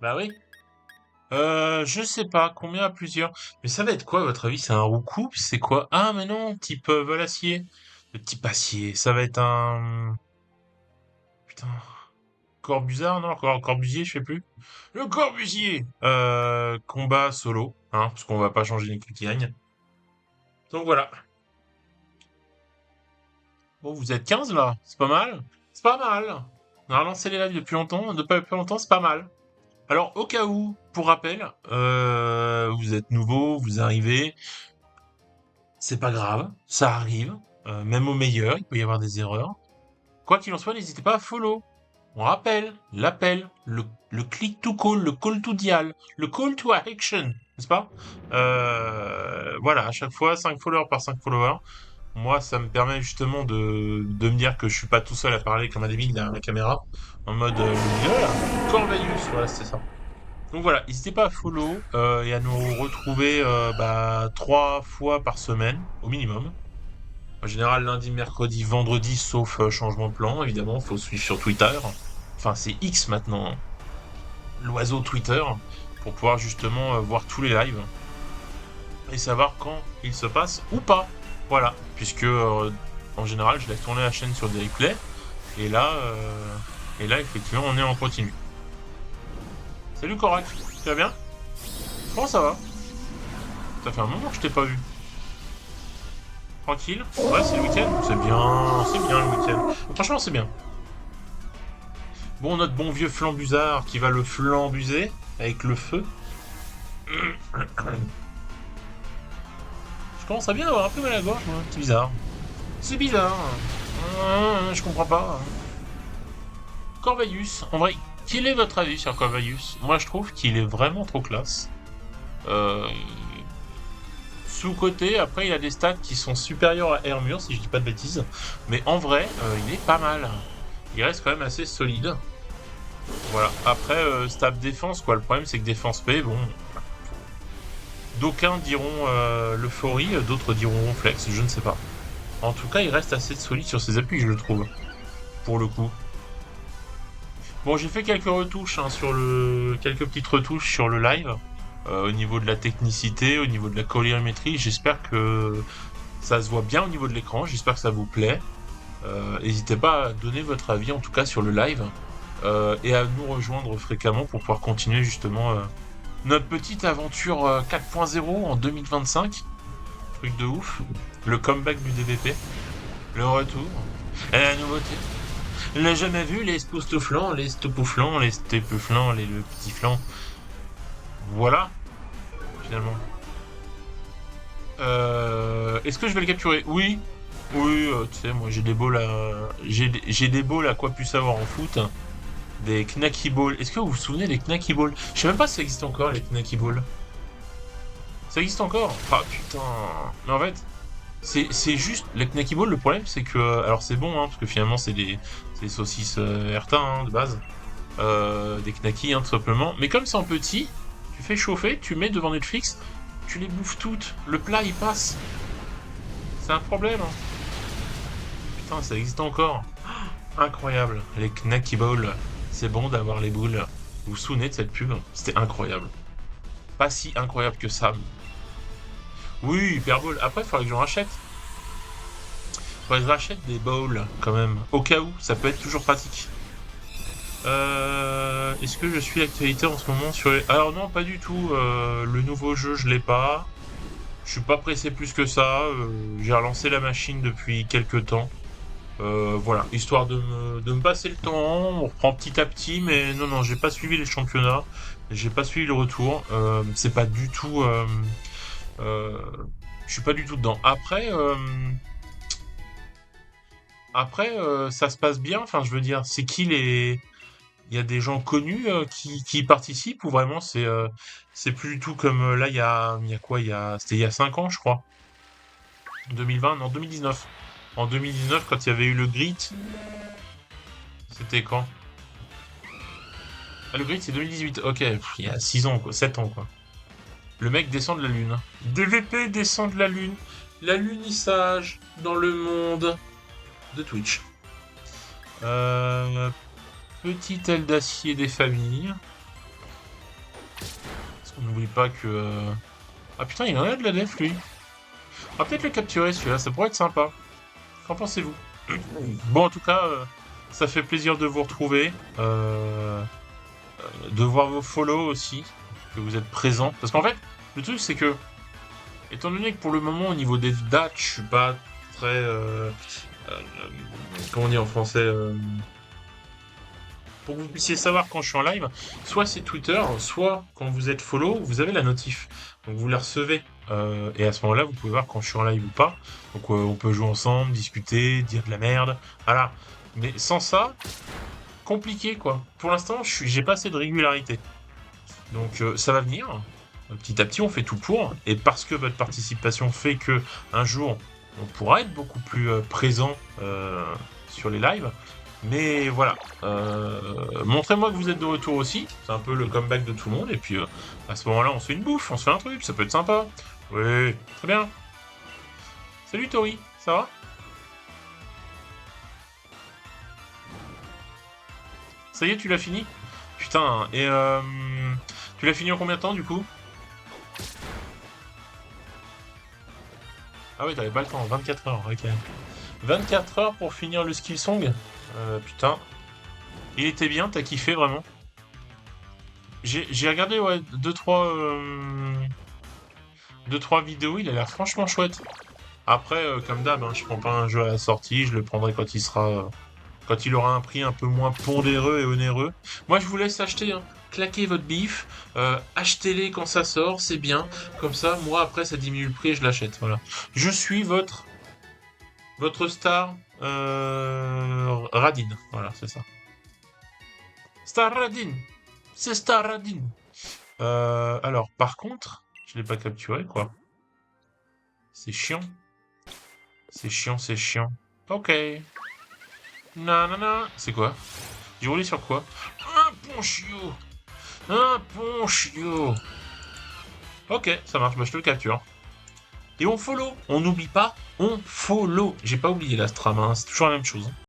Bah oui. Je sais pas, combien à plusieurs. Mais ça va être quoi, à votre avis? C'est un roucoup? C'est quoi? Ah, mais non, type vol acier. Le type acier, ça va être un... Putain... Corbusard, non? Corbusier, je sais plus. Le Corbusier! Combat solo, hein, parce qu'on va pas changer les qui gagne. Donc voilà. Bon, vous êtes 15 là, c'est pas mal. C'est pas mal. On a relancé les lives depuis longtemps, depuis pas longtemps, c'est pas mal. Alors, au cas où, pour rappel, vous êtes nouveau, vous arrivez, c'est pas grave, ça arrive, même au meilleur, il peut y avoir des erreurs. Quoi qu'il en soit, n'hésitez pas à follow. On rappelle, l'appel, le click to call, le call to dial, le call to action, n'est-ce pas? Voilà, à chaque fois, 5 followers par 5 followers. Moi, ça me permet justement de me dire que je suis pas tout seul à parler comme un débile derrière la caméra, en mode voilà, Corvelius, voilà, c'est ça. Donc voilà, n'hésitez pas à follow et à nous retrouver 3 fois par semaine, au minimum. En général, lundi, mercredi, vendredi, sauf changement de plan, évidemment, faut suivre sur Twitter. Enfin, c'est X maintenant, hein, l'oiseau Twitter, pour pouvoir justement voir tous les lives et savoir quand ils se passent ou pas. Voilà, puisque en général, je laisse tourner la chaîne sur des replays, et là, effectivement, on est en continu. Salut Korak, tu vas bien? Comment ça va? Ça fait un moment que je t'ai pas vu. Tranquille? Ouais, c'est le week-end? C'est bien le week-end. Franchement, c'est bien. Bon, notre bon vieux flambusard qui va le flambuser avec le feu. Je commence à bien avoir un peu mal à la gorge, moi. C'est bizarre. C'est bizarre. Je comprends pas. Corvalius, en vrai, quel est votre avis sur Corvalius? Moi, je trouve qu'il est vraiment trop classe. Euh, Sous-côté, après, il a des stats qui sont supérieurs à Hermure, si je dis pas de bêtises. Mais en vrai, il est pas mal. Il reste quand même assez solide. Voilà. Après, stab défense, quoi. Le problème, c'est que défense P, bon. D'aucuns diront l'euphorie, d'autres diront flex, je ne sais pas. En tout cas, il reste assez solide sur ses appuis, je le trouve. Pour le coup. Bon, j'ai fait quelques retouches hein, quelques petites retouches sur le live. Au niveau de la technicité, au niveau de la colorimétrie. J'espère que ça se voit bien au niveau de l'écran. J'espère que ça vous plaît. N'hésitez pas à donner votre avis, en tout cas sur le live. Et à nous rejoindre fréquemment pour pouvoir continuer justement notre petite aventure 4.0 en 2025. Truc de ouf. Le comeback du DVP. Le retour. Et la nouveauté. On n'a jamais vu les spoustouflants, les stoupouflants, les stepeuflants, le petit flan. Voilà, finalement. Est-ce que je vais le capturer? Oui. Oui, tu sais, moi j'ai des balls à... J'ai des balls à quoi plus savoir en foot. Des Knacky Balls. Est-ce que vous vous souvenez des Knacky Balls? Je sais même pas si ça existe encore, les Knacky Balls. Ça existe encore? Ah putain. Mais en fait, c'est juste... Les Knacky Balls, le problème c'est que... Alors c'est bon, hein, parce que finalement c'est des saucisses Ertin, hein, de base. Des knackis, hein, tout simplement. Mais comme c'est en petit, tu fais chauffer, tu mets devant Netflix, tu les bouffes toutes. Le plat, il passe. C'est un problème, hein. Putain, ça existe encore. Incroyable. Les Knacky Balls. C'est bon d'avoir les boules. Vous vous souvenez de cette pub? C'était incroyable. Pas si incroyable que ça. Oui, Hyper Bowl. Après, il faudrait que j'en rachète. Faudrait que je rachète des bowls, quand même. Au cas où, ça peut être toujours pratique. Est-ce que je suis l'actualité en ce moment sur les... Alors non, pas du tout. Le nouveau jeu, je l'ai pas. Je suis pas pressé plus que ça. J'ai relancé la machine depuis quelques temps. Voilà, histoire de me passer le temps. On reprend petit à petit, mais non, non, j'ai pas suivi les championnats. J'ai pas suivi le retour. C'est pas du tout. Euh, je suis pas du tout dedans. Après, ça se passe bien. Enfin, je veux dire, c'est qui les il y a des gens connus qui y participent ou vraiment c'est plus du tout comme là il y a quoi c'était il y a 5 ans je crois 2020 non 2019 en 2019 quand il y avait eu le Grit c'était quand ah le Grit c'est 2018 ok il y a 6 ans quoi 7 ans quoi le mec descend de la lune DVP descend de la lunissage dans le monde de Twitch euh, petite aile d'acier des familles Parce qu'on n'oublie pas que... Ah putain, il en a de la def, lui. On va peut-être le capturer, celui-là, ça pourrait être sympa. Qu'en pensez-vous? Bon, en tout cas, ça fait plaisir de vous retrouver. De voir vos follow aussi, que vous êtes présents. Parce qu'en fait, le truc, c'est que, étant donné que pour le moment, au niveau des dates, je suis pas très... comment on dit en français pour que vous puissiez savoir quand je suis en live, soit c'est Twitter, soit quand vous êtes follow, vous avez la notif. Donc vous la recevez. Et à ce moment-là, vous pouvez voir quand je suis en live ou pas. Donc on peut jouer ensemble, discuter, dire de la merde. Voilà. Mais sans ça, compliqué quoi. Pour l'instant, j'ai pas assez de régularité. Donc ça va venir. Petit à petit, on fait tout pour. Et parce que votre participation fait que un jour, on pourra être beaucoup plus présent sur les lives. Mais voilà. Montrez-moi que vous êtes de retour aussi. C'est un peu le comeback de tout le monde. Et puis à ce moment-là, on se fait une bouffe, on se fait un truc. Ça peut être sympa. Oui, très bien. Salut Tori, ça va? Ça y est, tu l'as fini? Putain, et tu l'as fini en combien de temps du coup? Ah oui, t'avais pas le temps, 24 heures, ok. 24 heures pour finir le skill song? Putain. Il était bien, t'as kiffé vraiment? J'ai regardé ouais, deux, trois vidéos, il a l'air franchement chouette. Après, comme d'hab, hein, je prends pas un jeu à la sortie, je le prendrai quand il sera, quand il aura un prix un peu moins pondéreux et onéreux. Moi, je vous laisse acheter, hein. Claquez votre bif, achetez-les quand ça sort, c'est bien. Comme ça, moi, après, ça diminue le prix et je l'achète. Voilà. Je suis votre star Radin. Voilà, c'est ça. Star Radin. C'est Star Radin. Alors, par contre, je l'ai pas capturé, quoi. C'est chiant. C'est chiant, c'est chiant. Ok. Nanana. C'est quoi? J'ai roulé sur quoi? Un ponchio. Un ponchio. Ok, ça marche, bah je te le capture. Et on follow. On n'oublie pas, on follow. J'ai pas oublié la stram, hein, c'est toujours la même chose.